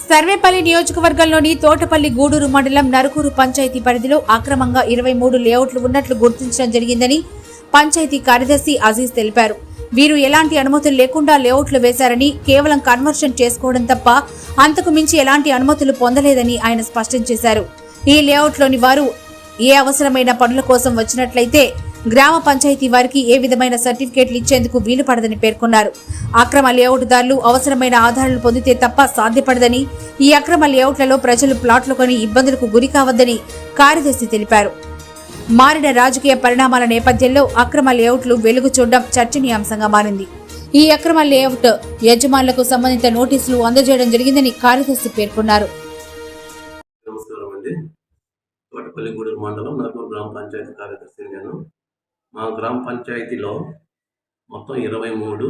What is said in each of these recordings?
సర్వేపల్లి నియోజకవర్గంలోని తోటపల్లి గూడూరు మండలం నరుకూరు పంచాయతీ పరిధిలో అక్రమంగా 23 లేఅవుట్లు ఉన్నట్లు గుర్తించడం జరిగిందని పంచాయతీ కార్యదర్శి అజీజ్ తెలిపారు. వీరు ఎలాంటి అనుమతులు లేకుండా లేఅవుట్లు వేశారని, కేవలం కన్వర్షన్ చేసుకోవడం తప్ప అంతకు మించి ఎలాంటి అనుమతులు పొందలేదని ఆయన స్పష్టం చేశారు. ఈ లేఅవుట్లోని వారు ఏ అవసరమైన పనుల కోసం వచ్చినట్లయితే గ్రామ పంచాయతీ వారికి ఏ విధమైన సర్టిఫికేట్లు ఇచ్చేందుకు వీలు పడదని పేర్కొన్నారు. అక్రమ లేఅవుట్దారులు అవసరమైన ఆధారాలు పొందితే తప్ప సాధ్యపడదని, ఈ అక్రమ లేఅవుట్లలో ప్రజలు ప్లాట్లు కొని ఇబ్బందులకు గురి కావద్దని కార్యదర్శి తెలిపారు. మారిన రాజకీయ పరిణామాల నేపథ్యంలో అక్రమ లేఅవుట్లు వెలుగు చూడడం చర్చనీయాంశంగా మారింది. ఈ అక్రమ లేఅవుట్ యజమానులకు సంబంధిత నోటీసులు అందజేయడం జరిగిందని కార్యదర్శి పేర్కొన్నారు. తోటపల్లి గూడూరు మండలం నరుకూరు గ్రామ పంచాయతీ కార్యదర్శి నేను. మా గ్రామ పంచాయతీలో మొత్తం 23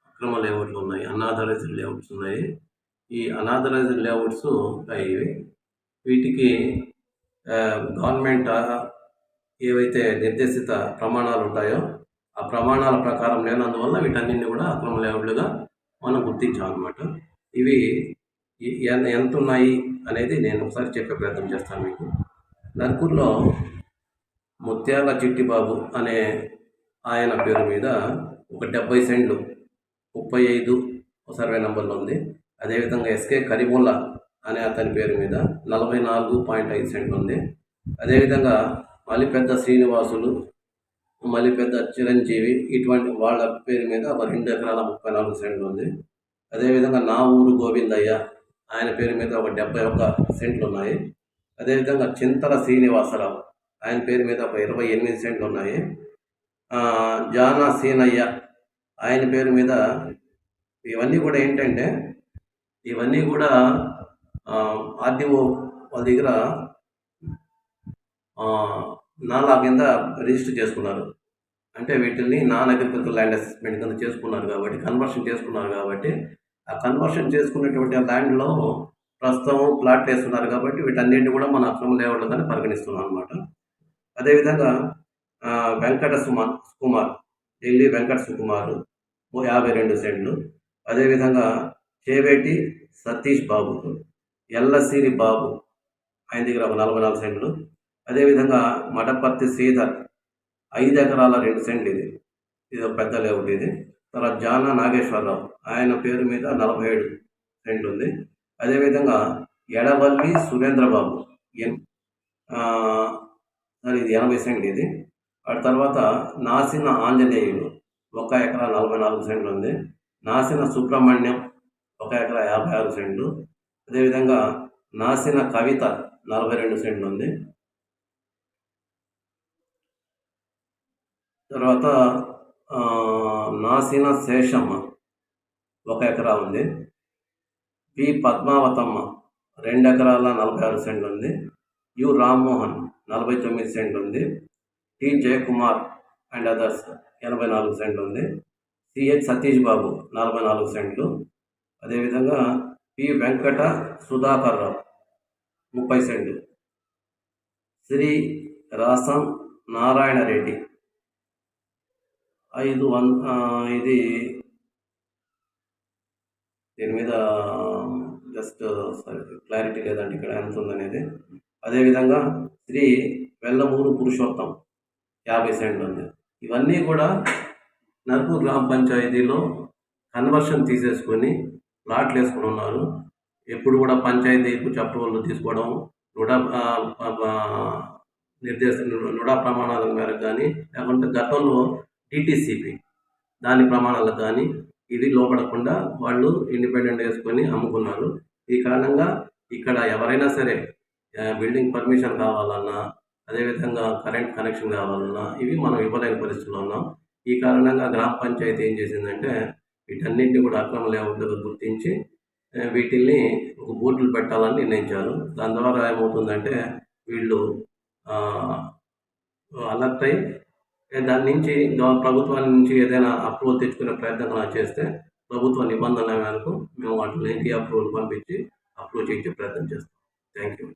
అక్రమ లేఅవుట్లు ఉన్నాయి, అన్ఆథరైజ్డ్ లేఅవుట్స్ ఉన్నాయి. ఈ అన్ఆథరైజ్డ్ లేఅవుట్స్ అయ్యి వీటికి గవర్నమెంట్ ఏవైతే నిర్దేశిత ప్రమాణాలు ఉంటాయో ఆ ప్రమాణాల ప్రకారం లేనందువల్ల వీటన్నింటినీ కూడా అక్రమ లేఅవుట్లుగా మనం గుర్తించామన్నమాట. ఇవి ఎంత ఉన్నాయి అనేది నేను ఒకసారి చెప్పే ప్రయత్నం చేస్తాను మీకు. నరుకూరులో ముత్యాల చిట్టిబాబు అనే ఆయన పేరు మీద ఒక 70 సెంట్లు 35 సర్వే నంబర్లో ఉంది. అదేవిధంగా ఎస్కే కరీముల్లా అనే అతని పేరు మీద 44.5 సెంట్లు ఉంది. అదేవిధంగా మలిపెద్ద శ్రీనివాసులు, మలిపెద్ద చిరంజీవి ఇటువంటి వాళ్ళ పేరు మీద ఒక 2 ఎకరాల 34 సెంట్లు ఉంది. అదేవిధంగా నా ఊరు గోవిందయ్య ఆయన పేరు మీద ఒక 71 సెంట్లు ఉన్నాయి. అదేవిధంగా చింతల శ్రీనివాసరావు ఆయన పేరు మీద ఒక 28 సెంట్లు ఉన్నాయి. జానా సీనయ్య ఆయన పేరు మీద ఇవన్నీ కూడా ఏంటంటే ఇవన్నీ కూడా ఆర్డీఓ వాళ్ళ దగ్గర నాలా కింద రిజిస్టర్ చేసుకున్నారు. అంటే వీటిని నాన్ అగ్రికల్చర్ ల్యాండ్ అసెస్మెంట్ కింద చేసుకున్నారు కాబట్టి, కన్వర్షన్ చేసుకున్నారు కాబట్టి, ఆ కన్వర్షన్ చేసుకున్నటువంటి ల్యాండ్లో ప్రస్తుతం ప్లాట్ వేస్తున్నారు కాబట్టి వీటన్నిటిని కూడా మన అక్రమ లేఅవుట్లుగానే పరిగణిస్తున్నాం అనమాట. అదేవిధంగా వెంకట సుకుమార్, ఢిల్లీ వెంకట సుకుమార్ 52 సెంట్లు. అదేవిధంగా చేవేటి సతీష్ బాబు, ఎల్లసిరి బాబు ఆయన దగ్గర ఒక 44 సెంట్లు. అదేవిధంగా మడపర్తి శ్రీధర్ 5 ఎకరాల 2 సెంట్లు, ఇది ఒక పెద్ద లేఅవుట్ ఇది. తర్వాత జానా నాగేశ్వరరావు ఆయన పేరు మీద 47 సెంట్లు ఉంది. అదేవిధంగా ఎడవల్లి సురేంద్రబాబు ఇది 80 సెంట్లు ఇది. ఆ తర్వాత నాసిన ఆంజనేయులు 1 ఎకరా 44 సెంట్లు ఉంది. నాసిన సుబ్రహ్మణ్యం 1 ఎకరా 56 సెంట్లు. అదేవిధంగా నాసిన కవిత 42 సెంట్లు ఉంది. తర్వాత నాసిన శేషమ్మ 1 ఎకరా ఉంది. పి పద్మావతమ్మ 2 ఎకరాల 46 సెంట్లు ఉంది. యు రామ్మోహన్ 49 సెంట్లు ఉంది. టి జయకుమార్ అండ్ అదర్స్ 84 సెంట్లు ఉంది. సిహెచ్ సతీష్ బాబు 44 సెంట్లు. అదేవిధంగా పి వెంకట సుధాకర్ రావు 30 సెంట్లు. శ్రీ రాసం నారాయణ రెడ్డి ఇది దీని మీద జస్ట్ క్లారిటీ లేదంటే ఇక్కడ ఎంత ఉందనేది. అదేవిధంగా శ్రీ వెల్లమూరు పురుషోత్తం 50 సెంట్లు ఉంది. ఇవన్నీ కూడా నరుకూరు గ్రామ పంచాయతీలో కన్వర్షన్ తీసేసుకొని ప్లాట్లు వేసుకుని ఉన్నారు. ఎప్పుడు కూడా పంచాయతీకు అప్రూవల్ తీసుకోవడం, నుడా ప్రమాణాల మేరకు కానీ, లేకుంటే గతంలో టీటీసీపీ దాని ప్రమాణాలకు కానీ ఇది లోపడకుండా వాళ్ళు ఇండిపెండెంట్ వేసుకొని అమ్ముకున్నారు. ఈ కారణంగా ఇక్కడ ఎవరైనా సరే బిల్డింగ్ పర్మిషన్ కావాలన్నా, అదేవిధంగా కరెంట్ కనెక్షన్ కావాలన్నా ఇవి మనం ఇవ్వలేని పరిస్థితుల్లో ఉన్నాం. ఈ కారణంగా గ్రామ పంచాయతీ ఏం చేసిందంటే వీటన్నింటినీ కూడా అక్రమ లేఅవుట్లుగా గుర్తించి వీటిల్ని ఒక బోర్డులు పెట్టాలని నిర్ణయించారు. దాని ద్వారా ఏమవుతుందంటే వీళ్ళు అలర్ట్ అయ్యి దాని నుంచి ప్రభుత్వాల నుంచి ఏదైనా అప్రూవల్ తెచ్చుకునే ప్రయత్నం చేస్తే ప్రభుత్వ నిబంధనల మేరకు మేము వాటిని అప్రూవల్ పంపించి అప్రూవ్ చేయించే ప్రయత్నం చేస్తాం. Thank you.